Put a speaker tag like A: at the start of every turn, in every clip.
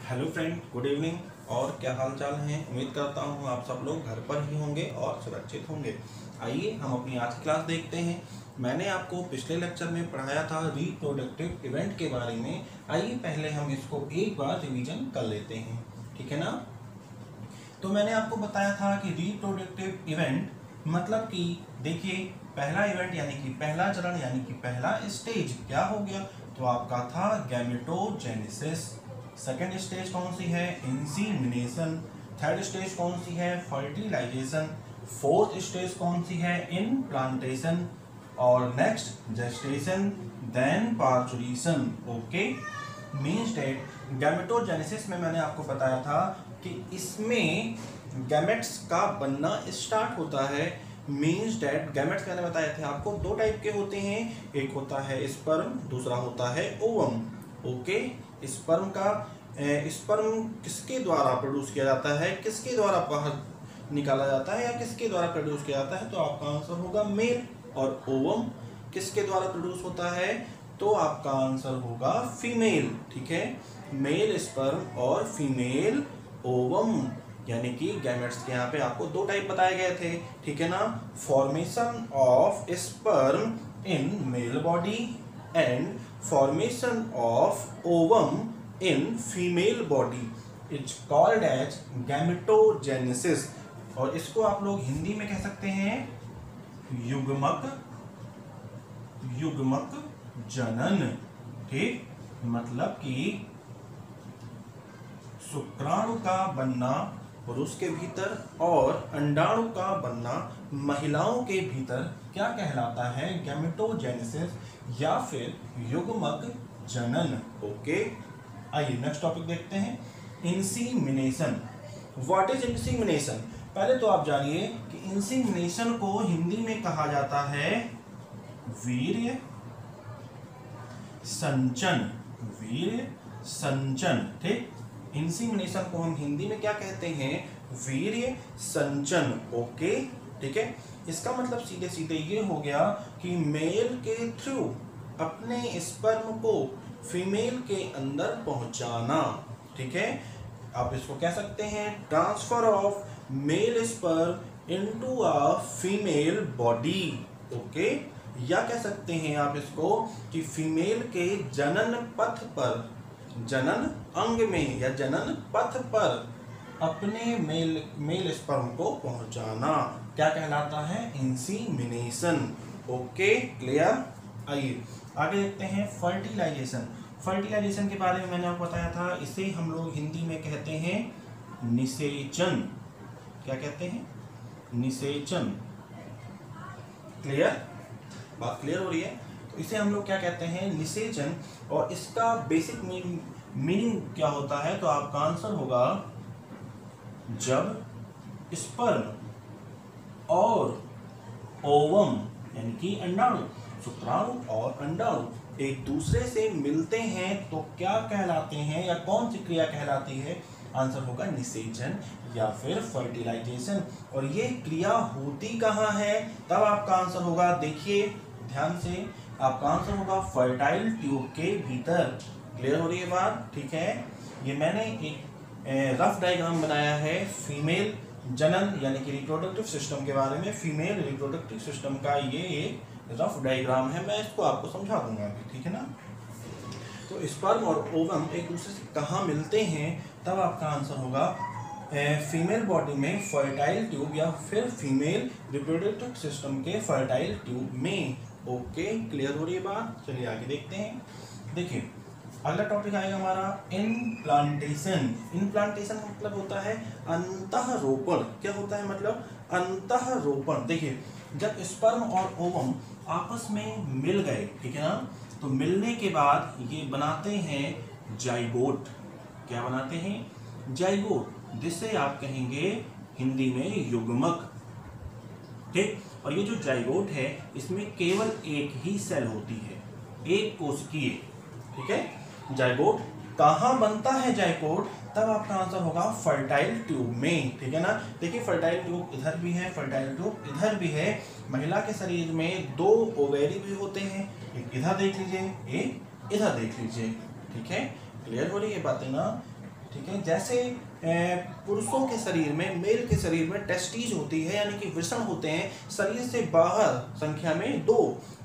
A: Hello friend, good evening. और क्या हाल चाल है। उम्मीद करता हूँ आप सब लोग घर पर ही होंगे और सुरक्षित होंगे। आइए हम अपनी आज की क्लास देखते हैं। मैंने आपको पिछले लेक्चर में पढ़ाया था रिप्रोडक्टिव इवेंट के बारे में। आइए पहले हम इसको एक बार रिवीजन कर लेते हैं, ठीक है ना। तो मैंने आपको बताया था कि रिप्रोडक्टिव इवेंट मतलब कि देखिए, पहला इवेंट यानी कि पहला चरण यानी कि पहला स्टेज क्या हो गया, तो आपका था गैमेटोजेनेसिस। सेकेंड स्टेज कौन सी है, इंसीमिनेशन। थर्ड स्टेज कौन सी है, फर्टिलाइजेशन। फोर्थ स्टेज कौन सी है, इनप्लांटेशन। और next gestation, then parturition. Okay, means that gametogenesis में मैंने आपको बताया था कि इसमें गैमेट्स का बनना स्टार्ट होता है। मीन्स डेट गैमेट्स मैंने बताए थे आपको दो टाइप के होते हैं, एक होता है स्पर्म, दूसरा होता है ओवम। ओके, स्पर्म किसके द्वारा प्रोड्यूस किया जाता है, किसके द्वारा बाहर निकाला जाता है या किसके द्वारा प्रोड्यूस किया जाता है, तो आपका आंसर होगा मेल। और ओवम किसके द्वारा प्रोड्यूस होता है, तो आपका आंसर होगा फीमेल। ठीक है, मेल स्पर्म और फीमेल ओवम, यानी कि गैमेट्स के यहाँ पे आपको दो टाइप बताए गए थे, ठीक है ना। Formation of sperm in male body and formation of ovum in female body is called as gametogenesis. और इसको आप लोग हिंदी में कह सकते हैं युग्मक जनन। ठीक, मतलब कि शुक्राणु का बनना पुरुष के भीतर और अंडाणु का बनना महिलाओं के भीतर क्या कहलाता है, गैमेटोजेनेसिस या फिर युग्मक जनन। ओके, आइए नेक्स्ट टॉपिक देखते हैं, इंसीमिनेशन। What is इंसीमिनेशन। पहले तो आप जानिए कि इंसीमिनेशन को हिंदी में कहा जाता है वीर्य संचन। वीर्य संचन। ठीक, इंसीमिनेशन को हम हिंदी में क्या कहते हैं, वीर्य संचन। ओके, ठीक है। इसका मतलब सीधे सीधे ये हो गया कि मेल के थ्रू अपने स्पर्म को फीमेल के अंदर पहुंचाना। ठीक है, आप इसको कह सकते हैं transfer of male sperm into a female body. Okay, या कह सकते हैं आप इसको कि फीमेल के जनन पथ पर, जनन अंग में या जनन पथ पर अपने मेल स्पर्म को पहुंचाना क्या कहलाता है, इंसीमिनेशन। Okay, clear. आइए आगे देखते हैं फर्टिलाइजेशन। फर्टिलाइजेशन के बारे में मैंने आपको बताया था, इसे हम लोग हिंदी में कहते हैं निषेचन। क्या कहते हैं, निषेचन। क्लियर, बात क्लियर हो रही है। तो इसे हम लोग क्या कहते हैं, निषेचन। और इसका बेसिक मीनिंग क्या होता है, तो आपका आंसर होगा जब स्पर्म और ओवम यानी कि अंडाणु, शुक्राणु और अंडाणु एक दूसरे से मिलते हैं तो क्या कहलाते हैं या कौन सी क्रिया कहलाती है, आंसर होगा निषेचन या फिर फर्टिलाइजेशन। और ये क्रिया होती कहाँ है, तब आपका आंसर होगा, देखिए ध्यान से, आपका आंसर होगा फर्टाइल ट्यूब के भीतर। क्लियर हो रही है बात, ठीक है। ये मैंने एक रफ डायग्राम बनाया है फीमेल जनन यानी कि रिप्रोडक्टिव सिस्टम के बारे में। फीमेल रिप्रोडक्टिव सिस्टम का ये एक रफ डायग्राम है, मैं इसको आपको समझा दूंगा अभी, ठीक है ना। तो स्पर्म और ओवम एक दूसरे से कहाँ मिलते हैं, तब आपका आंसर होगा फीमेल बॉडी में फर्टाइल ट्यूब या फिर फीमेल रिप्रोडक्टिव सिस्टम के फर्टाइल ट्यूब में। ओके, क्लियर हो रही है बात। चलिए आगे देखते हैं। देखिए अगला टॉपिक आएगा हमारा इनप्लांटेशन। इनप्लांटेशन का मतलब होता है अंतःरोपण। क्या होता है, मतलब अंतःरोपण। देखिए जब स्पर्म और ओवम आपस में मिल गए, ठीक है ना, तो मिलने के बाद ये बनाते हैं जाइगोट। क्या बनाते हैं, जाइगोट, जिसे आप कहेंगे हिंदी में युग्मक। ठीक, और ये जो जाइगोट है इसमें केवल एक ही सेल होती है, एक कोशिकीय। ठीक है, जाइगोट कहाँ बनता है, जाइगोट तब आपका आंसर होगा फर्टाइल ट्यूब में। ठीक है ना, देखिए फर्टाइल ट्यूब इधर भी है, फर्टाइल ट्यूब इधर भी है। महिला के शरीर में दो ओवेरी भी होते हैं, एक इधर देख लीजिए, एक इधर देख लीजिए। ठीक है, क्लियर हो रही है बातें ना। ठीक है। जैसे पुरुषों के शरीर में, मेल के शरीर में टेस्टीज होती है यानी कि वृषण होते हैं शरीर से बाहर संख्या में 2,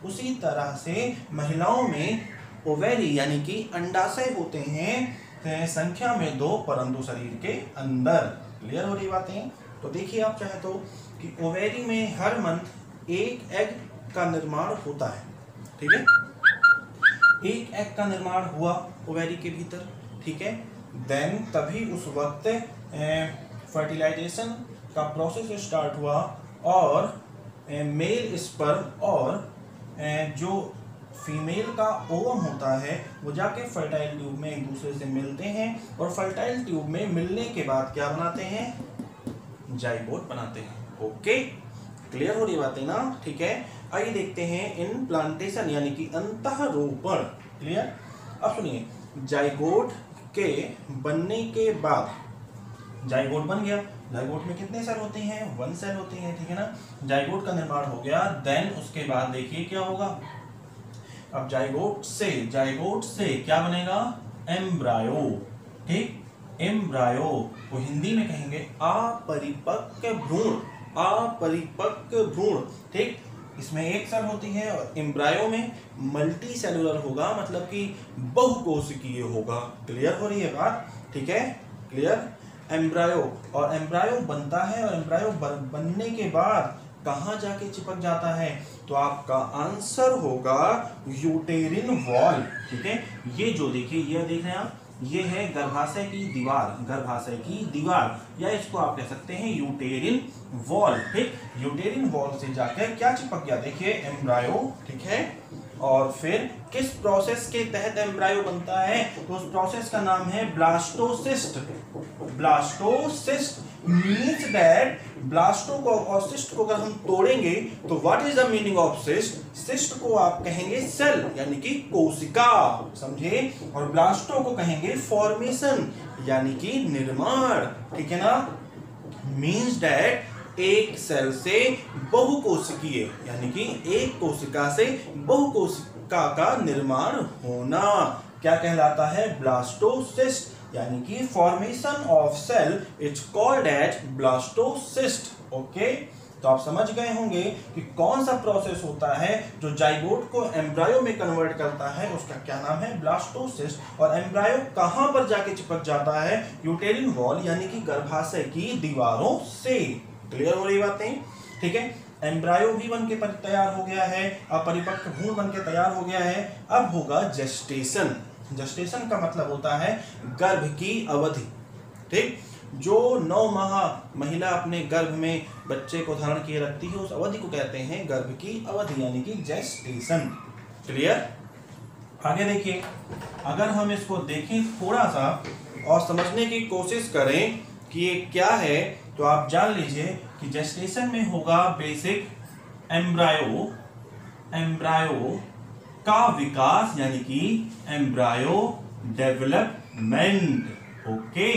A: उसी तरह से महिलाओं में ओवेरी यानी कि अंडाशय होते हैं संख्या में 2 परंतु शरीर के अंदर। क्लियर हो रही बातें? तो देखिए आप चाहे तो कि ओवेरी में हर मंथ एक एग का निर्माण होता है, ठीक है। एक एग का निर्माण हुआ ओवेरी के भीतर, ठीक है। देन तभी उस वक्त फर्टिलाइजेशन का प्रोसेस स्टार्ट हुआ और मेल स्पर्म और जो फीमेल का ओवम होता है वो जाके फर्टाइल ट्यूब में एक दूसरे से मिलते हैं और फर्टाइल ट्यूब में मिलने के बाद क्या बनाते हैं? जाइगोट बनाते हैं। ओके, क्लियर हो रही बातें ना? ठीक है। आइए देखते हैं इन प्लांटेशन यानी कि अंतःरोपण। क्लियर? अब सुनिए, जाइगोट के बनने के बाद जाइगोट बन गया। जाइगोट में कितने सेल होते हैं? 1 सेल होती है, ठीक है ना। जाइगोट का निर्माण हो गया, देन उसके बाद देखिए क्या होगा। अब जाइगोट से क्या बनेगा? एम्ब्रायो, ठीक। एम्ब्रायो को हिंदी में कहेंगे अपरिपक्व भ्रूण, अपरिपक्व भ्रूण, ठीक। इसमें एक सेल होती है और एम्ब्रायो में मल्टी सेलुलर होगा, मतलब कि बहुकोशिकीय होगा। क्लियर हो रही है बात? ठीक है, क्लियर। एम्ब्रायो, और एम्ब्रायो बनता है और एम्ब्रायो बनने के बाद कहाँ जाके चिपक जाता है? तो आपका आंसर होगा यूटेरिन वॉल, ठीक है। ये जो देखिए, ये देख रहे हैं आप, ये है गर्भाशय की दीवार, गर्भाशय की दीवार, या इसको आप कह सकते हैं यूटेरिन वॉल, ठीक। यूटेरिन वॉल से जाकर क्या चिपक गया? देखिए एम्ब्रायो, ठीक है। और फिर किस प्रोसेस के तहत एम्ब्रायो बनता है? तो उस प्रोसेस का नाम है ब्लास्टोसिस्ट। ब्लास्टोसिस्ट मीन्स दैट ब्लास्टो को और सिस्ट को अगर हम तोड़ेंगे तो what is the meaning of cyst? Cyst को आप कहेंगे सेल यानी कि कोशिका, समझे। और ब्लास्टो को कहेंगे फॉर्मेशन यानी कि निर्माण, ठीक है ना। मीन्स दैट एक सेल से बहुकोशिकीय यानी कि एक कोशिका से बहुकोशिका का निर्माण होना क्या कहलाता है? ब्लास्टोसिस्ट यानी कि formation of cell is called as blastocyst. Okay, तो आप समझ गए होंगे कि कौन सा प्रोसेस होता है जो जाइगोट को एम्ब्रायो में कन्वर्ट करता है, उसका क्या नाम है? ब्लास्टोसिस्ट। और एम्ब्रायो कहां पर जाके चिपक जाता है? यूटेरिन वॉल यानी कि गर्भाशय की दीवारों से। क्लियर हो रही बातें? ठीक है। एम्ब्रायो भी बन के तैयार हो गया है, अपरिपक्व भ्रूण बन के तैयार हो गया है। अब होगा जेस्टेशन। जेस्टेशन का मतलब होता है गर्भ की अवधि, ठीक। जो 9 माह महिला अपने गर्भ में बच्चे को धारण किए रखती है, उस अवधि को कहते हैं गर्भ की अवधि यानी कि जेस्टेशन। क्लियर? आगे देखिए, अगर हम इसको देखें थोड़ा सा और समझने की कोशिश करें कि ये क्या है, तो आप जान लीजिए कि जेस्टेशन में होगा बेसिक एम्ब्रायो का विकास यानी कि एम्ब्रायो डेवलपमेंट। ओके,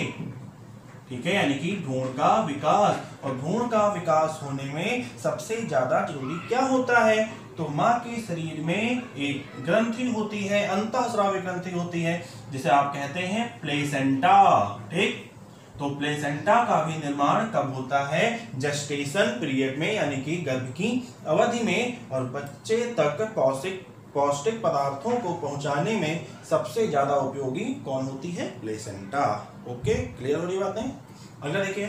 A: ठीक है, यानी कि भ्रूण का विकास। और भ्रूण का विकास होने में सबसे ज्यादा जरूरी क्या होता है? तो मां के शरीर में एक ग्रंथि होती है, अंतःस्रावी ग्रंथि होती है, जिसे आप कहते हैं प्लेसेंटा, ठीक। तो प्लेसेंटा का भी निर्माण कब होता है? जेस्टेशन पीरियड में यानी कि गर्भ की अवधि में। और बच्चे तक पौष्टिक पदार्थों को पहुंचाने में सबसे ज्यादा उपयोगी कौन होती है? प्लेसेंटा। ओके, क्लियर हो रही बातें? अगला देखिए,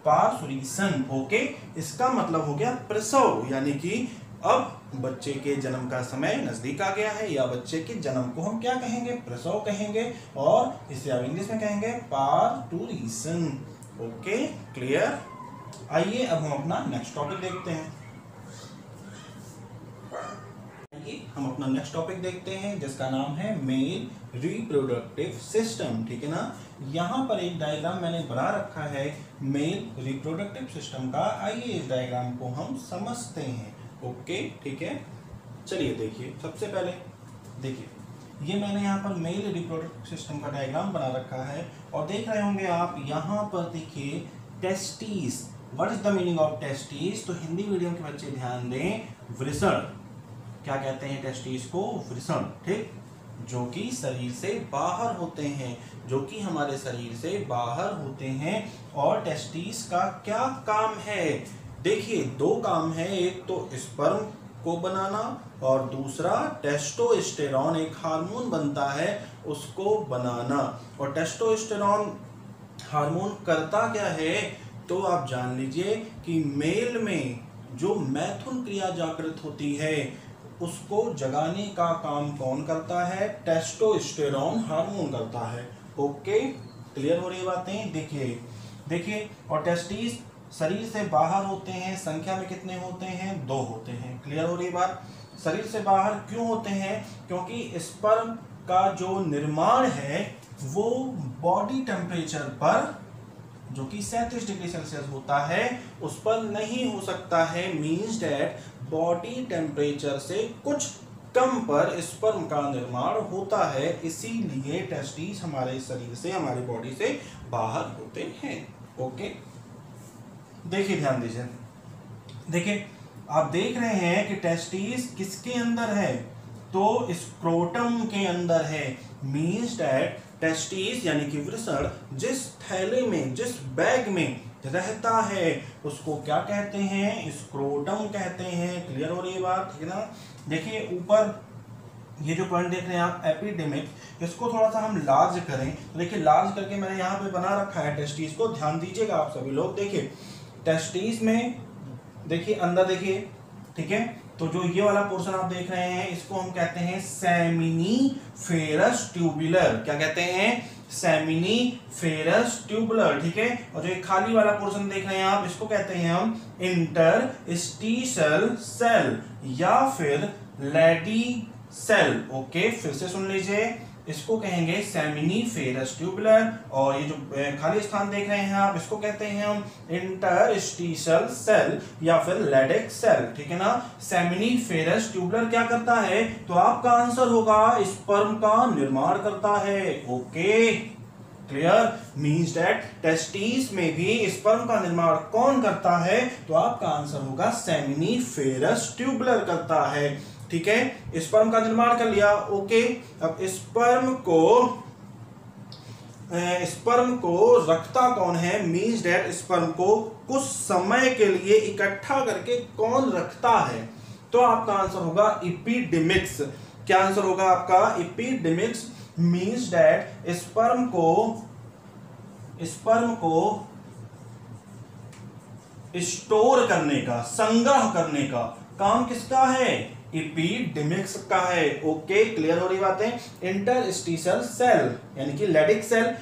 A: पार्सुरीशन। ओके, इसका मतलब हो गया प्रसव, यानी कि अब बच्चे के जन्म का समय नजदीक आ गया है, या बच्चे के जन्म को हम क्या कहेंगे? प्रसव कहेंगे, और इसे आप इंग्लिश में कहेंगे पार्टुरीशन। Okay, clear? आइए अब हम अपना नेक्स्ट टॉपिक देखते हैं। हम अपना नेक्स्ट टॉपिक देखते हैं जिसका नाम है मेल रिप्रोडक्टिव सिस्टम, ठीक है ना। यहाँ पर एक डायग्राम मैंने बना रखा है मेल रिप्रोडक्टिव सिस्टम का। आइए इस डायग्राम को हम समझते हैं। ओके, ठीक है, चलिए देखिए। सबसे पहले देखिए, ये मैंने यहाँ पर मेल रिप्रोडक्टिव सिस्टम का डायग्राम बना रखा है, और देख रहे होंगे आप यहाँ पर देखिए testis. What is the meaning of testis? तो हिंदी मीडियम के बच्चे ध्यान दें, वृषण। क्या कहते हैं टेस्टिस को? वृषण, ठीक। जो कि शरीर से बाहर होते हैं, जो कि हमारे शरीर से बाहर होते हैं। और टेस्टिस का क्या काम है? देखिए दो काम है, एक तो स्पर्म को बनाना और दूसरा टेस्टोस्टेरॉन एक हार्मोन बनता है उसको बनाना। और टेस्टोस्टेरॉन हार्मोन करता क्या है? तो आप जान लीजिए कि मेल में जो मैथुन क्रिया जागृत होती है उसको जगाने का काम कौन करता है? टेस्टोस्टेरॉन हार्मोन करता है। ओके, क्लियर हो रही बातें? देखिए देखिए, और टेस्टिस शरीर से बाहर होते हैं, संख्या में कितने होते हैं? 2 होते हैं। क्लियर हो रही बात? शरीर से बाहर क्यों होते हैं? क्योंकि स्पर्म का जो निर्माण है वो बॉडी टेम्परेचर पर, जो कि 37 डिग्री सेल्सियस होता है, उस पर नहीं हो सकता है। मीन्स डैट बॉडी टेम्परेचर से कुछ कम पर स्पर्म का निर्माण होता है, इसीलिए टेस्टिस हमारे शरीर से, हमारी बॉडी से बाहर होते हैं। ओके, देखिए ध्यान दीजिए, देखिए आप देख रहे हैं कि टेस्टिस किसके अंदर है? तो स्क्रोटम के अंदर है। मीन्स डैट टेस्टिस यानी कि वृषण जिस थैले में, जिस बैग में रहता है उसको क्या कहते हैं? स्क्रोटम कहते हैं। क्लियर हो रही है बात? ठीक है ना? देखिए ऊपर ये जो पॉइंट देख रहे हैं आप, एपिडेमिक, इसको थोड़ा सा हम लार्ज करें। देखिए लार्ज करके मैंने यहाँ पे बना रखा है टेस्टिस को, ध्यान दीजिएगा आप सभी लोग। देखिए टेस्टिस में देखिए अंदर देखिए, ठीक है, तो जो ये वाला पोर्शन आप देख रहे हैं इसको हम कहते हैं सेमिनीफेरस ट्यूबुलर। क्या कहते हैं? Seminiferous tubular. ठीक है, और जो ये खाली वाला पोर्शन देख रहे हैं आप, इसको कहते हैं हम इंटरस्टिशियल सेल या फिर लैडी सेल। ओके, फिर से सुन लीजिए, इसको कहेंगे सेमिनीफेरस ट्यूबुलर। और ये जो खाली स्थान देख रहे हैं आप, इसको कहते हैं हम इंटरस्टिशियल सेल या फिर लैडिक सेल। ठीक है ना? सेमिनीफेरस ट्यूबुलर क्या करता है? तो आपका आंसर होगा स्पर्म का निर्माण करता है। Okay, clear? Means that testis में भी स्पर्म का निर्माण कौन करता है? तो आपका आंसर होगा सेमिनीफेरस ट्यूबुलर करता है। ठीक है, स्पर्म का निर्माण कर लिया। ओके, अब स्पर्म को रखता कौन है? मीन्स डैट स्पर्म को कुछ समय के लिए इकट्ठा करके कौन रखता है? तो आपका आंसर होगा एपिडेमिक्स। क्या आंसर होगा आपका? एपिडेमिक्स। मीन्स डैट स्पर्म को स्टोर करने का, संग्रह करने का काम किसका है? एपिडेमिक्स का है। ओके, क्लियर हो रही बातें? इंटरस्टिशियल सेल यानी कि लैडिक सेल,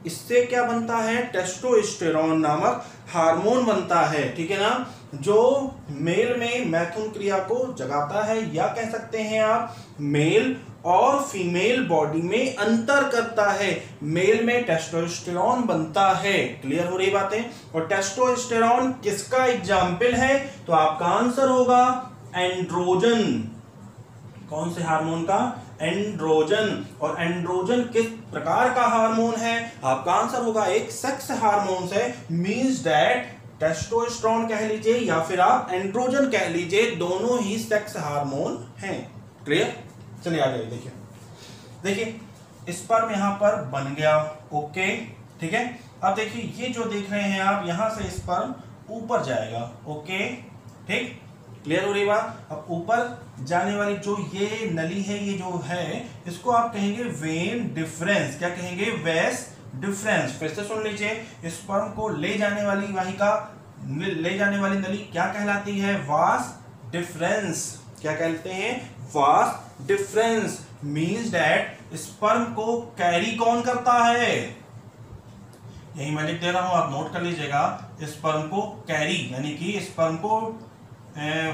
A: इससे क्या बनता है? टेस्टोस्टेरॉन नामक हार्मोन बनता है। ठीक है ना? जो मेल में मैथुन क्रिया को जगाता है, या कह सकते हैं आप मेल और फीमेल बॉडी में अंतर करता है। मेल में टेस्टोस्टेरॉन बनता है। क्लियर हो रही बातें? और टेस्टोस्टेरॉन किसका एग्जाम्पल है? तो आपका आंसर होगा एंड्रोजन। कौन से हार्मोन का? एंड्रोजन। और एंड्रोजन किस प्रकार का हार्मोन है? आपका आंसर होगा एक सेक्स हार्मोन से। मींस दैट टेस्टोस्टेरोन कह लीजिए या फिर आप एंड्रोजन कह लीजिए, दोनों ही सेक्स हार्मोन हैं। क्लियर? चलिए आगे देखिए, देखिए स्पर्म यहां पर बन गया। ओके, ठीक है। अब देखिए ये जो देख रहे हैं आप, यहां से स्पर्म ऊपर जाएगा। ओके, ठीक, क्लियर हो रही बात? अब ऊपर जाने वाली जो ये नली है, ये जो है, इसको आप कहेंगे वेन डिफरेंस। क्या कहेंगे? वेस डिफरेंस। फिर से सुन लीजिए, स्पर्म को ले जाने वाली वाहिका, ले जाने वाली नली क्या कहलाती है? Vas deferens. क्या कहते हैं? Vas deferens. Means that sperm को कैरी कौन करता है? यही मैं लिख दे रहा हूं, आप नोट कर लीजिएगा। स्पर्म को कैरी यानी कि स्पर्म को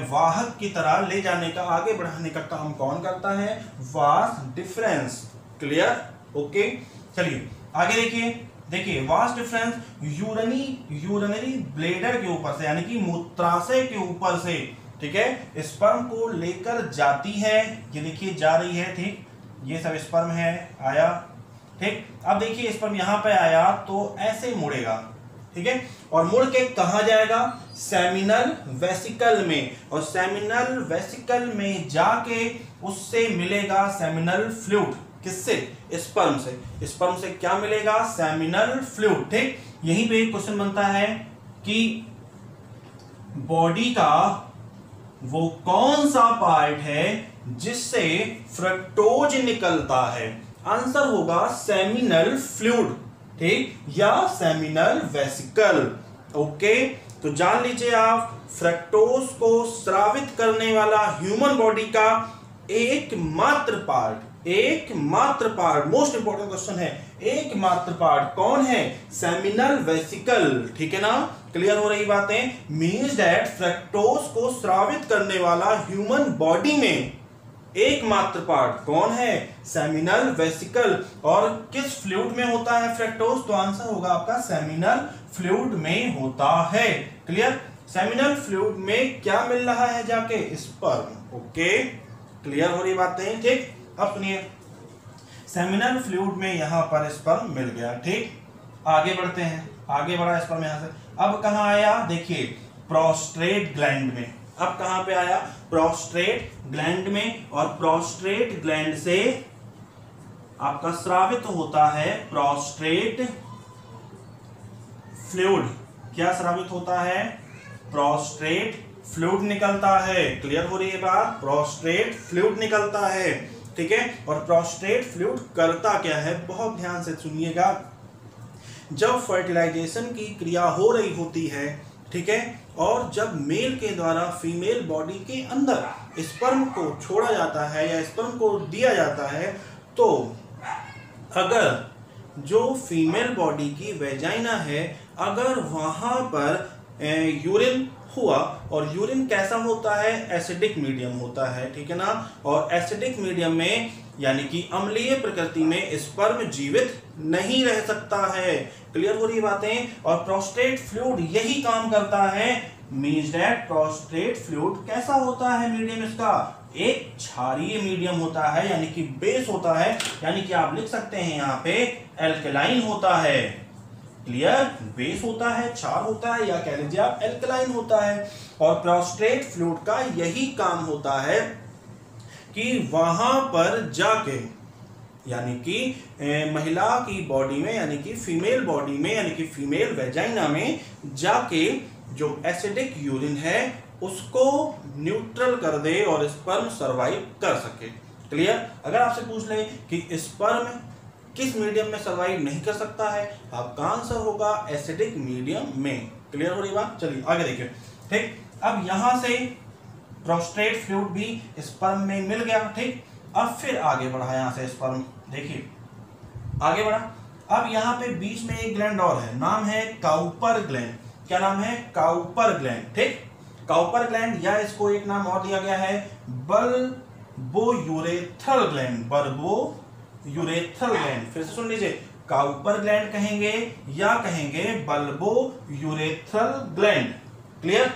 A: वाहक की तरह ले जाने का, आगे बढ़ाने का काम कौन करता है? Vas deferens. क्लियर? ओके, चलिए आगे देखिए। देखिए वास डिफरेंस यूरिनरी ब्लैडर के ऊपर से यानी कि मूत्राशय के ऊपर से, ठीक है, स्पर्म को लेकर जाती है। ये देखिए जा रही है, ठीक, ये सब स्पर्म है, आया, ठीक। अब देखिए स्पर्म यहां पे आया तो ऐसे मुड़ेगा, ठीक है, और मुड़ के कहा जाएगा? सेमिनल वेसिकल में। और सेमिनल वेसिकल में जाके उससे मिलेगा सेमिनल फ्लूइड। किससे? स्पर्म से। स्पर्म से क्या मिलेगा? Seminal fluid. ठीक, यहीं पे एक क्वेश्चन बनता है कि बॉडी का वो कौन सा पार्ट है जिससे फ्रक्टोज निकलता है? आंसर होगा सेमिनल फ्लूइड, ठीक, या सेमिनल वेसिकल। ओके, तो जान लीजिए आप, फ्रक्टोज को स्रावित करने वाला ह्यूमन बॉडी का एकमात्र पार्ट, मोस्ट इंपॉर्टेंट क्वेश्चन है, एकमात्र पार्ट कौन है? Seminal vesicle. ठीक है ना, क्लियर हो रही बातें? मीन्स दैट फ्रक्टोज को स्रावित करने वाला ह्यूमन बॉडी में एकमात्र पार्ट कौन है? Seminal vesicle. और किस फ्लूइड में होता है फ्रक्टोज? तो आंसर होगा आपका सेमिनल फ्लूइड में होता है। क्लियर? सेमिनल फ्लूइड में क्या मिल रहा है जाके? स्पर्म। ओके, क्लियर हो रही बातें? ठीक, अब सुनिए, सेमिनल फ्लूइड में यहां पर स्पर्म मिल गया। ठीक, आगे बढ़ते हैं, आगे बढ़ा स्पर्म यहां से, अब कहां आया? देखिए, प्रोस्टेट ग्लैंड में। अब कहां पे आया? प्रोस्टेट ग्लैंड में। और प्रोस्टेट ग्लैंड से आपका स्रावित होता है प्रोस्टेट फ्लूइड। क्या स्रावित होता है? प्रोस्टेट फ्लूइड निकलता है। क्लियर हो रही है बात? प्रोस्टेट फ्लूइड निकलता है। ठीक है, और प्रोस्टेट फ्लूइड करता क्या है? बहुत ध्यान से सुनिएगा। जब फर्टिलाइजेशन की क्रिया हो रही होती है, ठीक है, और जब मेल के द्वारा फीमेल बॉडी के अंदर स्पर्म को छोड़ा जाता है या स्पर्म को दिया जाता है, तो अगर जो फीमेल बॉडी की वेजाइना है, अगर वहां पर यूरिन हुआ, और यूरिन कैसा होता है? एसिडिक मीडियम होता है। ठीक है ना, और एसिडिक मीडियम में यानी कि अम्लीय प्रकृति में स्पर्म जीवित नहीं रह सकता है। क्लियर हो रही बातें? और प्रोस्टेट फ्लूइड यही काम करता है। मींस दैट प्रोस्टेट फ्लूइड कैसा होता है? मीडियम इसका एक क्षारीय मीडियम होता है, यानी कि बेस होता है, यानी कि आप लिख सकते हैं यहाँ पे एल्कलाइन होता है। क्लियर? बेस होता है, क्षार होता है, या कह लीजिए आप एल्कलाइन होता है। और प्रोस्टेट फ्लूइड का यही काम होता है कि वहां पर जाके, यानी कि महिला की बॉडी में, यानी कि फीमेल बॉडी में, यानी कि फीमेल वेजाइना में जाके जो एसिडिक यूरिन है उसको न्यूट्रल कर दे और स्पर्म सर्वाइव कर सके। क्लियर? अगर आपसे पूछ ले कि स्पर्म किस मीडियम में सर्वाइव नहीं कर सकता है, आपका आंसर होगा एसिडिक मीडियम में। क्लियर हो रही बात? चलिए आगे देखिए। ठीक, अब यहां से प्रोस्टेट फ्लूइड भी स्पर्म में मिल गया। ठीक, अब फिर आगे बढ़ा यहां से स्पर्म, देखिए आगे बढ़ा। अब यहाँ पे बीच में एक ग्लैंड और है, नाम है काउपर ग्लैंड। क्या नाम है? Cowper gland. ठीक, काउपर ग्लैंड, या इसको एक नाम और दिया गया है बल्बोयूरेथ्रल ग्लैंड। बल्बोयूरेथ्रल ग्लैंड, फिर से सुन लीजिए, काउपर ग्लैंड कहेंगे या कहेंगे बल्बोयूरेथ्रल ग्लैंड। क्लियर?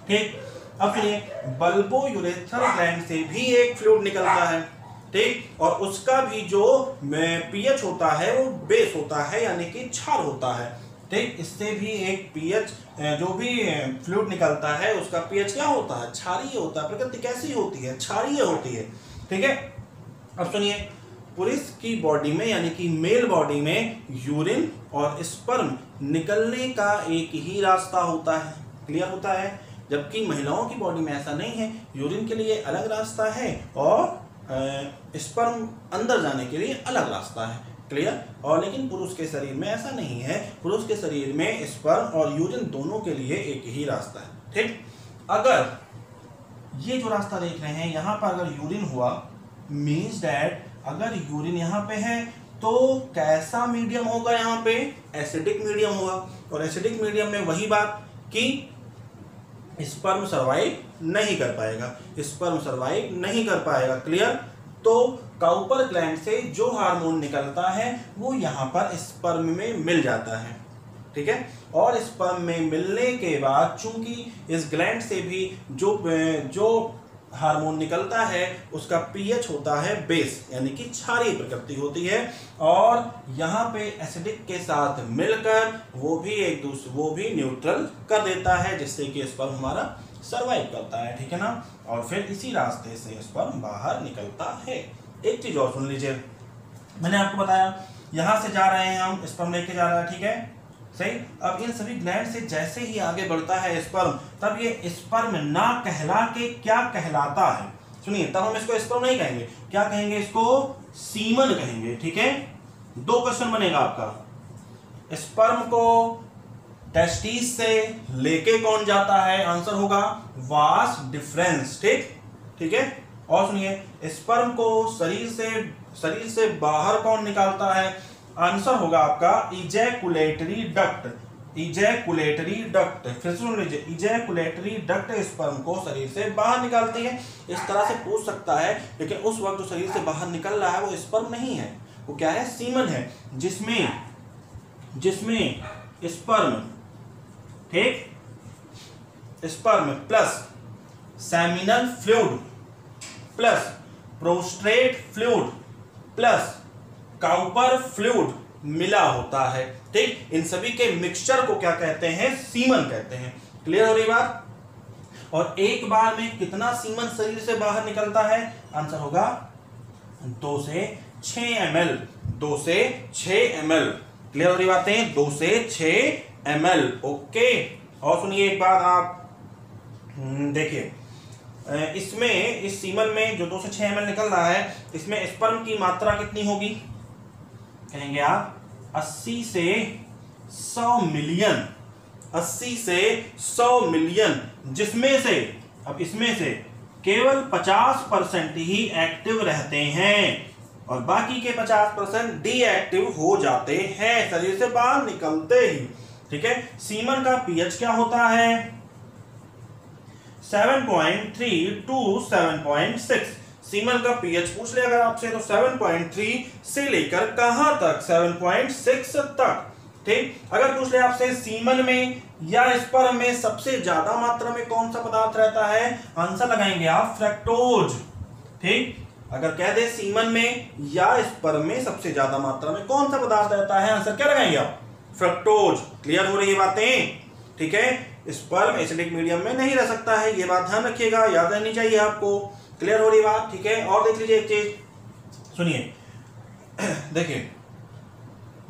A: ठीक, अब सुनिए, बल्बोयूरेथ्रल ग्लैंड से भी एक फ्लूइड निकलता है। ठीक, और उसका भी जो पीएच होता है वो बेस होता है, यानी कि क्षार होता है। ठीक, इससे भी एक पीएच, जो भी फ्लूइड निकलता है उसका पीएच क्या होता है? क्षारीय होता है। प्रकृति कैसी होती है? क्षारीय होती है। ठीक है, अब सुनिए, पुरुष की बॉडी में, यानी कि मेल बॉडी में यूरिन और स्पर्म निकलने का एक ही रास्ता होता है। क्लियर होता है? जबकि महिलाओं की बॉडी में ऐसा नहीं है, यूरिन के लिए अलग रास्ता है और स्पर्म अंदर जाने के लिए अलग रास्ता है। क्लियर? और लेकिन पुरुष के शरीर में ऐसा नहीं है, पुरुष के शरीर में स्पर्म और यूरिन दोनों के लिए एक ही रास्ता है। ठीक, अगर ये जो रास्ता देख रहे हैं यहाँ पर अगर यूरिन हुआ, मीन्स दैट अगर यूरिन यहाँ पे है तो कैसा मीडियम होगा? यहाँ पे एसिडिक मीडियम होगा। और एसिडिक मीडियम में वही बात कि स्पर्म सर्वाइव नहीं कर पाएगा, स्पर्म सर्वाइव नहीं कर पाएगा। क्लियर? तो काउपर ग्लैंड से जो हार्मोन निकलता है वो यहाँ पर स्पर्म में मिल जाता है। ठीक है, और स्पर्म में मिलने के बाद चूंकि इस ग्लैंड से भी जो हार्मोन निकलता है उसका पीएच होता है बेस, यानी कि क्षारीय प्रकृति होती है, और यहाँ पे एसिडिक के साथ मिलकर वो भी न्यूट्रल कर देता है, जिससे कि स्पर्म हमारा सर्वाइव करता है। ठीक है ना, और फिर इसी रास्ते से स्पर्म बाहर निकलता है। एक चीज और सुन लीजिए, मैंने आपको बताया यहां से जा रहे हैं हम, स्पर्म लेके जा रहा है, ठीक है सही। अब इन सभी ग्लैंड से जैसे ही आगे बढ़ता है स्पर्म, तब ये स्पर्म ना कहला के क्या कहलाता है, सुनिए, तब हम इसको स्पर्म नहीं कहेंगे, क्या कहेंगे, इसको सीमन कहेंगे, ठीक है। दो क्वेश्चन बनेगा आपका, स्पर्म को टेस्टिस से लेके कौन जाता है, आंसर होगा वास डिफरेंस, ठीक है। और सुनिए, स्पर्म को शरीर से बाहर कौन निकालता है, आंसर होगा आपका इजैकुलेटरी डक्ट, इजैकुलेटरी डक्ट। फिर सुन लीजिए, इजैकुलेटरी डक्ट स्पर्म को शरीर से बाहर निकालती है। इस तरह से पूछ सकता है, लेकिन उस वक्त जो शरीर से बाहर निकल रहा है वो स्पर्म नहीं है, वो क्या है, सीमन है, जिसमें स्पर्म, ठीक, sperm plus seminal fluid plus prostate fluid plus Cowper fluid मिला होता है, ठीक। इन सभी के मिक्सचर को क्या कहते हैं, सीमन कहते हैं। क्लियर हो रही बात। और एक बार में कितना सीमन शरीर से बाहर निकलता है, आंसर होगा 2 से 6 ml, 2 से 6 ml। क्लियर हो रही बातें, 2 से 6 ml, ओके। और सुनिए एक बात, आप देखिए, इसमें इस सीमन में जो 2 से 6 ml निकल रहा है, इसमें स्पर्म की मात्रा कितनी होगी, कहेंगे आप 80 से 100 मिलियन, 80 से 100 मिलियन, जिसमें से, अब इसमें से केवल 50% ही एक्टिव रहते हैं और बाकी के 50% डीएक्टिव हो जाते हैं शरीर से बाहर निकलते ही, ठीक है। सीमन का पीएच क्या होता है, 7.3 टू 7.6। सीमन का पीएच पूछ ले अगर आपसे, तो 7.3 से लेकर कहां तक, 7.6 तक, ठीक। अगर पूछ ले आपसे सीमन में या स्पर्म में सबसे ज्यादा मात्रा में कौन सा पदार्थ रहता है, आंसर लगाएंगे आप फ्रक्टोज, ठीक। अगर कह दे सीमन में या स्पर्म में सबसे ज्यादा मात्रा में कौन सा पदार्थ रहता है, आंसर क्या लगाएंगे आप, फ्रक्टोज। क्लियर हो रही है बातें, ठीक है। स्पर्म एसिडिक मीडियम में नहीं रह सकता है, ये बात ध्यान रखिएगा, याद रहनी चाहिए आपको। क्लियर हो रही बात, ठीक है। और देख लीजिए एक चीज, सुनिए, देखिए,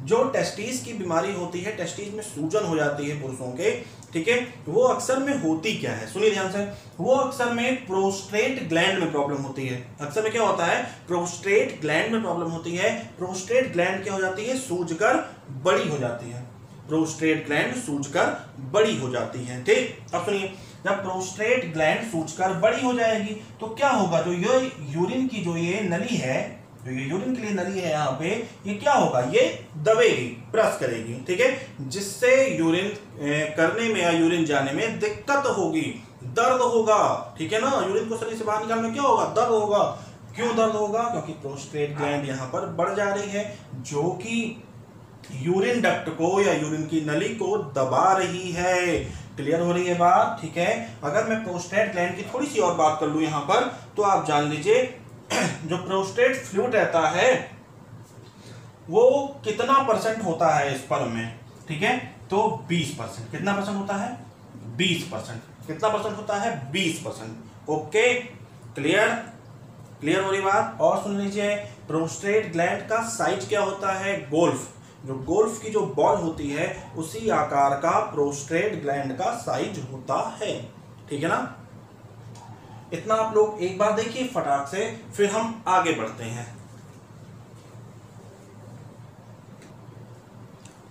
A: जो टेस्टिस की बीमारी होती है, टेस्टिस में सूजन हो जाती है पुरुषों के, ठीक है, वो अक्सर में होती क्या है, सुनिए ध्यान से, वो अक्सर में प्रोस्टेट ग्लैंड में प्रॉब्लम होती है। अक्सर में क्या होता है, प्रोस्टेट ग्लैंड में प्रॉब्लम होती है। प्रोस्टेट ग्लैंड क्या हो जाती है, सूजकर बड़ी हो जाती है, प्रोस्टेट ग्लैंड सूजकर बड़ी हो जाती है, ठीक। अब सुनिए, जब प्रोस्टेट ग्लैंड सूजकर बड़ी हो जाएगी तो क्या होगा, जो ये यूरिन की जो ये नली है, जो ये यूरिन के लिए नली है यहाँ पे, ये क्या होगा, ये दबेगी, प्रेस करेगी, ठीक है, जिससे यूरिन करने में या यूरिन जाने में दिक्कत होगी, दर्द होगा, ठीक है ना। यूरिन को शरीर से बाहर निकालने में क्या होगा, दर्द होगा। क्यों दर्द होगा, क्योंकि प्रोस्टेट ग्लैंड यहाँ पर बढ़ जा रही है, जो कि यूरिन डक्ट को या यूरिन की नली को दबा रही है। क्लियर हो रही है बात, ठीक है। अगर मैं प्रोस्टेट ग्लैंड की थोड़ी सी और बात कर लूं यहाँ पर, तो आप जान लीजिए, जो प्रोस्टेट फ्लूइड रहता है वो कितना परसेंट होता है स्पर्म में, ठीक है, तो 20%। कितना परसेंट होता है, 20%। कितना परसेंट होता है, 20%, ओके। क्लियर हो रही बात। और सुन लीजिए, प्रोस्टेट ग्लैंड का साइज क्या होता है, गोल्फ, जो गोल्फ की जो बॉल होती है उसी आकार का प्रोस्टेट ग्लैंड का साइज होता है, ठीक है ना। इतना आप लोग एक बार देखिए फटाक से, फिर हम आगे बढ़ते हैं।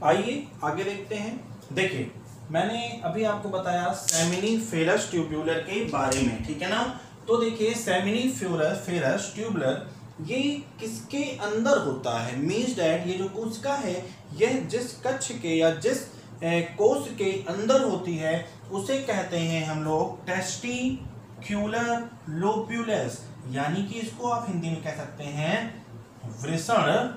A: आइए आगे देखते हैं। देखिए, मैंने अभी आपको बताया सेमिनिफेरस ट्यूब्यूलर के बारे में, ठीक है ना। तो देखिए, सेमिनिफेरस ट्यूबुलर ये किसके अंदर होता है, मीन्स डैट ये जो कोशिका है, यह जिस कक्ष के या जिस कोश के अंदर होती है उसे कहते हैं हम लोग टेस्टिक्युलर लोब्यूलस, यानी कि इसको आप हिंदी में कह सकते हैं वृषण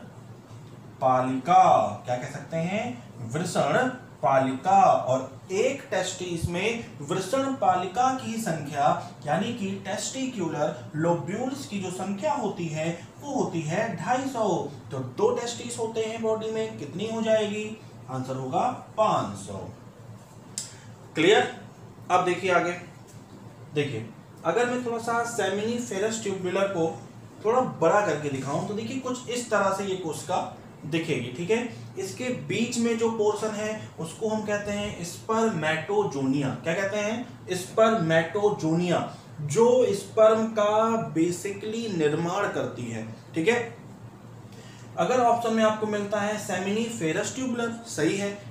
A: पालिका। क्या कह सकते हैं, वृषण पालिका। और एक टेस्टिस में वृषण पालिका की संख्या, यानी कि टेस्टिक्युलर लोब्यूल्स की जो संख्या होती है वो होती है 250। तो 2 टेस्टिस होते हैं बॉडी में, कितनी हो जाएगी, आंसर होगा 500। क्लियर। अब देखिए आगे, देखिए, अगर मैं थोड़ा सा सेमिनिफेरस ट्यूबुलर को थोड़ा बड़ा करके दिखाऊं तो देखिए कुछ इस तरह से ये कोशिका दिखेगी, ठीक है। इसके बीच में जो पोर्शन है उसको हम कहते हैं स्पर्मेटोजोनिया। क्या कहते हैं? स्पर्मेटोजोनिया, जो स्पर्म का बेसिकली निर्माण करती है, ठीक है। अगर ऑप्शन में आपको मिलता है सेमिनिफेरस ट्यूबुलर, सही है।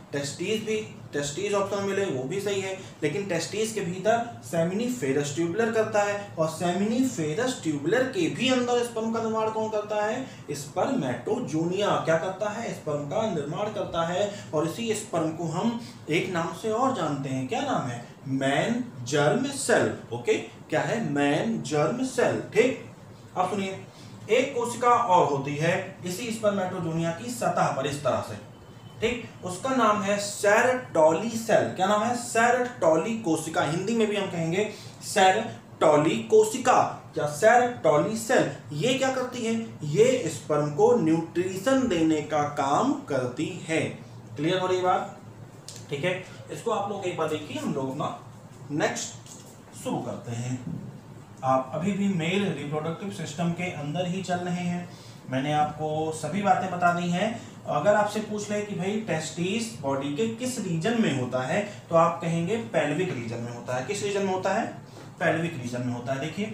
A: टेस्टिस ऑप्शन मिले वो भी सही है, लेकिन टेस्टिस के भीतर सेमिनिफेरस ट्यूबुलर करता है, और सेमिनिफेरस ट्यूबुलर के भी अंदर स्पर्म का निर्माण कौन करता है? स्पर्मेटोजोनिया। क्या करता है? स्पर्म का निर्माण करता है। और इसी स्पर्म को हम एक नाम से और जानते हैं। क्या नाम है? Man germ cell. ओके, क्या है? मैन जर्म सेल, ठीक। अब सुनिए, एक कोशिका और होती है इसी स्पर्मेटोजोनिया की सतह पर इस तरह से, ठीक। उसका नाम है सेरेटोली सेल। क्या नाम है? सेरेटोली कोशिका। हिंदी में भी हम कहेंगे सेरेटोली कोशिका या सेरेटोली सेल। ये क्या करती है? ये स्पर्म को न्यूट्रिशन देने का काम करती है। क्लियर हो रही बात? ठीक है, इसको आप लोग एक बार देखिए, हम लोग अपना नेक्स्ट शुरू करते हैं। आप अभी भी मेल रिप्रोडक्टिव सिस्टम के अंदर ही चल रहे हैं। मैंने आपको सभी बातें बता दी हैं। अगर आपसे पूछ ले कि भाई टेस्टिस बॉडी के किस रीजन में होता है, तो आप कहेंगे पेल्विक रीजन में होता है। किस रीजन में होता है? पेल्विक रीजन में होता है। देखिए,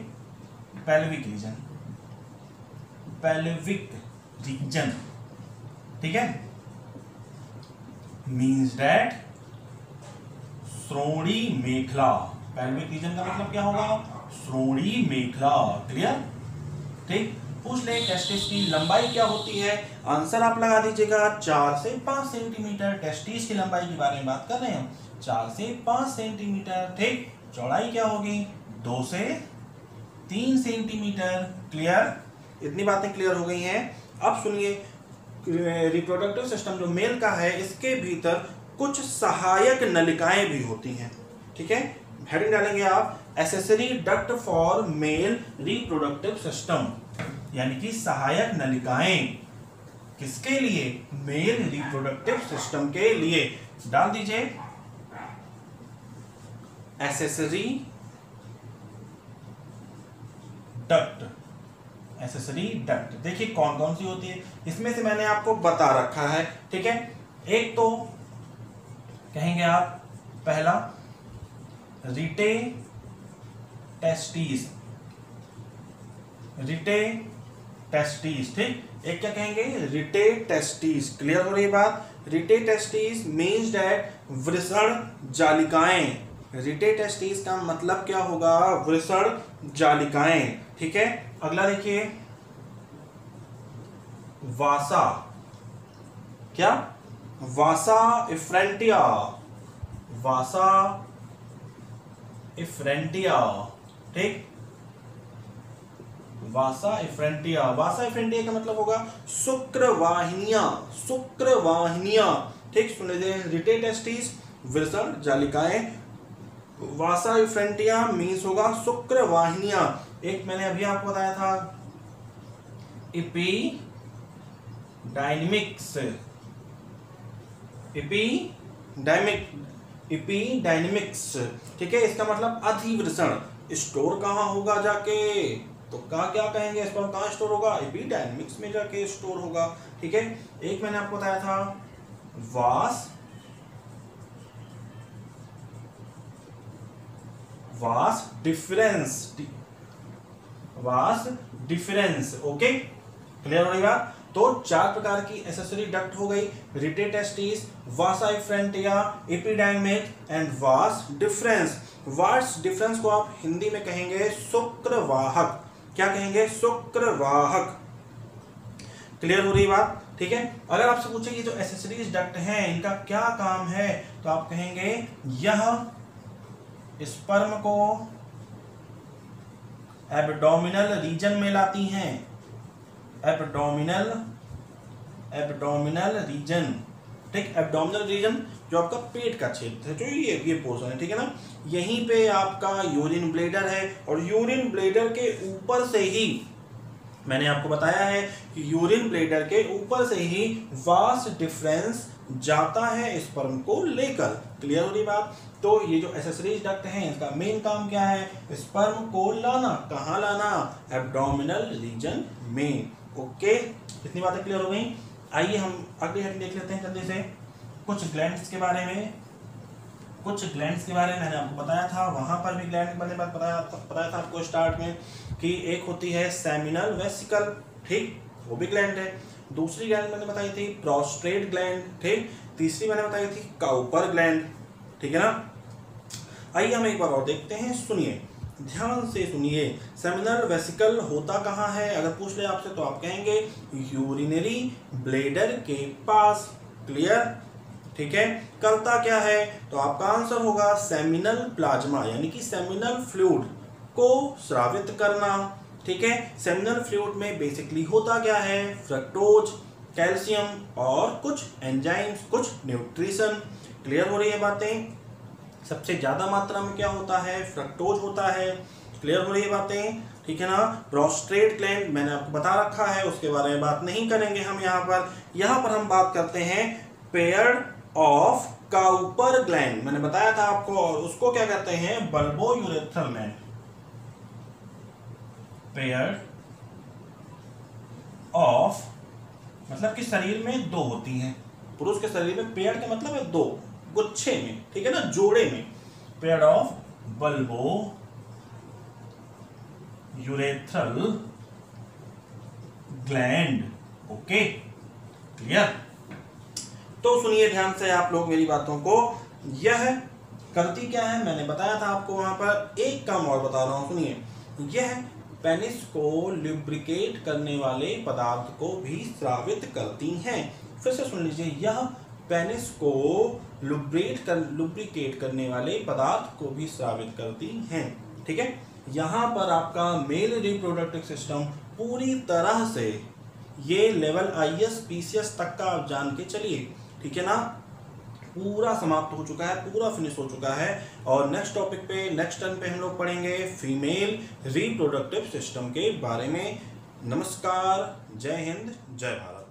A: पेल्विक रीजन, पेल्विक रीजन, ठीक है, मीन्स दैट श्रोणी मेखला। पेल्विक रीजन का मतलब क्या होगा? श्रोणी मेखला। क्लियर? ठीक। पूछ ले टेस्टिस की लंबाई क्या होती है? आंसर आप लगा दीजिएगा 4 से 5 सेंटीमीटर। टेस्टिस की लंबाई के बारे में बात कर रहे हैं, 4 से 5 सेंटीमीटर, ठीक। चौड़ाई क्या होगी? 2 से 3 सेंटीमीटर। क्लियर? इतनी बातें क्लियर हो गई हैं। अब सुनिए, रिप्रोडक्टिव सिस्टम जो मेल का है, इसके भीतर कुछ सहायक नलिकाएं भी होती हैं, ठीक है। हेडिंग डालेंगे आप, accessory duct for male reproductive system, यानी कि सहायक नलिकाएं किसके लिए? मेल रिप्रोडक्टिव सिस्टम के लिए। डाल दीजिए एसेसरी डक्ट, एसेसरी डक्ट। देखिए कौन कौन सी होती है, इसमें से मैंने आपको बता रखा है, ठीक है। एक तो कहेंगे आप, पहला रिटे टेस्टिस, रिटे टेस्टिस, ठीक। एक क्या कहेंगे? रिटे टेस्टिस। क्लियर हो रही बात? रिटे टेस्टिस मीन्स दैट वृषण जालिकाएं। रिटे टेस्टिस का मतलब क्या होगा? वृषण जालिकाएं, ठीक है। अगला देखिए, वासा। क्या? वासा इफ्रेंटिया, वासा इफ्रेंटिया, ठीक। वासा इफ्रेंटिया, वासा इफ्रेंटिया का मतलब होगा शुक्रवाहिनियां, शुक्रवाहिनियां, ठीक। सुन लीजिए, रिटे टेस्टिस वृषण जालिकाएं, वासा इफ्रेंटिया मीन्स होगा शुक्रवाहिनियां। एक मैंने अभी आपको बताया था एपिडायनेमिक्स, एपिडायनेमिक्स, ठीक है। इसका मतलब अधिवृषण। स्टोर कहाँ होगा जाके? तो क्या कहेंगे? स्पर्म कहाँ स्टोर होगा? एपिडायनेमिक्स में जाके स्टोर होगा, ठीक है। एक मैंने आपको बताया था वास डिफरेंस, ओके। क्लियर हो रही बात? तो 4 प्रकार की एसेसरी डक्ट हो गई, rete testis, vasa efferentia, epididymis and vas deferens. Vas deferens को आप हिंदी में कहेंगे शुक्रवाहक। क्या कहेंगे? शुक्रवाहक। क्लियर हो रही बात? ठीक है। अगर आपसे पूछे ये जो एसेसरीज डक्ट हैं इनका क्या काम है, तो आप कहेंगे यह स्पर्म को एब्डोमिनल रीजन में लाती हैं। एब्डोमिनल रीजन, ठीक। एब्डोमिनल रीजन जो आपका पेट का क्षेत्र है, जो ये पोर्शन है, ठीक है ना। यहीं पे आपका यूरिन ब्लैडर है, और यूरिन ब्लैडर के ऊपर से ही मैंने आपको बताया है कि यूरिन ब्लैडर के ऊपर से ही वास डिफरेंस जाता है स्पर्म को लेकर। क्लियर हो रही बात? तो ये जो एक्सेसरीज डक्ट है इसका मेन काम क्या है? स्पर्म को लाना। कहाँ लाना? एब्डोमिनल रीजन में। ओके, इतनी बातें क्लियर हो गई। आइए हम अगली हेडिंग देख लेते हैं जल्दी से। कुछ ग्लैंड्स के बारे में मैंने आपको बताया था, वहां पर भी ग्लैंड वाले बात बताया था आपको स्टार्ट में कि एक होती है सेमिनल वेसिकल, ठीक, वो भी ग्लैंड है। दूसरी ग्लैंड मैंने बताई थी प्रोस्टेट ग्लैंड, ठीक। तीसरी मैंने बताई थी काउपर ग्लैंड, ठीक है ना। आइए हम एक बार और देखते हैं, सुनिए, ध्यान से सुनिए। सेमिनल वेसिकल होता कहाँ है? अगर पूछ ले आपसे तो आप कहेंगे यूरिनरी ब्लैडर के पास। क्लियर? ठीक है। करता क्या है? तो आपका आंसर होगा सेमिनल प्लाज्मा, यानी कि सेमिनल फ्लूइड को स्रावित करना। ठीक है। सेमिनल फ्लूइड में बेसिकली होता क्या है? फ्रक्टोज, कैल्शियम और कुछ एंजाइम्स, कुछ न्यूट्रिशन। क्लियर हो रही है बातें? सबसे ज्यादा मात्रा में क्या होता है? फ्रक्टोज होता है। क्लियर हो रही है बातें? ठीक है ना। प्रोस्टेट ग्लैंड मैंने आपको बता रखा है, उसके बारे में बात नहीं करेंगे हम यहाँ पर हम बात करते हैं पेयर ऑफ काउपर ग्लैंड। मैंने बताया था आपको, और उसको क्या कहते हैं? Bulbo urethral gland. Pair of मतलब कि शरीर में दो होती हैं। पुरुष के शरीर में पेयर का मतलब है दो, गुच्छे में, ठीक है ना, जोड़े में। Pair of bulbo urethral gland. Okay, clear? तो सुनिए ध्यान से आप लोग मेरी बातों को। यह करती क्या है? मैंने बताया था आपको, वहां पर एक काम और बता रहा हूं, सुनिए। यह पेनिस को लुब्रिकेट करने वाले पदार्थ को भी स्रावित करती हैं। फिर से सुन लीजिए, यह पेनिस को लुब्रिकेट करने वाले पदार्थ को भी स्रावित करती हैं। ठीक है। यहाँ पर आपका मेल रिप्रोडक्टिव सिस्टम पूरी तरह से ये लेवल IS PCS तक का आप जान के चलिए, ठीक है ना, पूरा समाप्त हो चुका है, पूरा फिनिश हो चुका है। और नेक्स्ट टॉपिक पे, नेक्स्ट टर्न पे हम लोग पढ़ेंगे फीमेल रिप्रोडक्टिव सिस्टम के बारे में। नमस्कार, जय हिंद, जय भारत।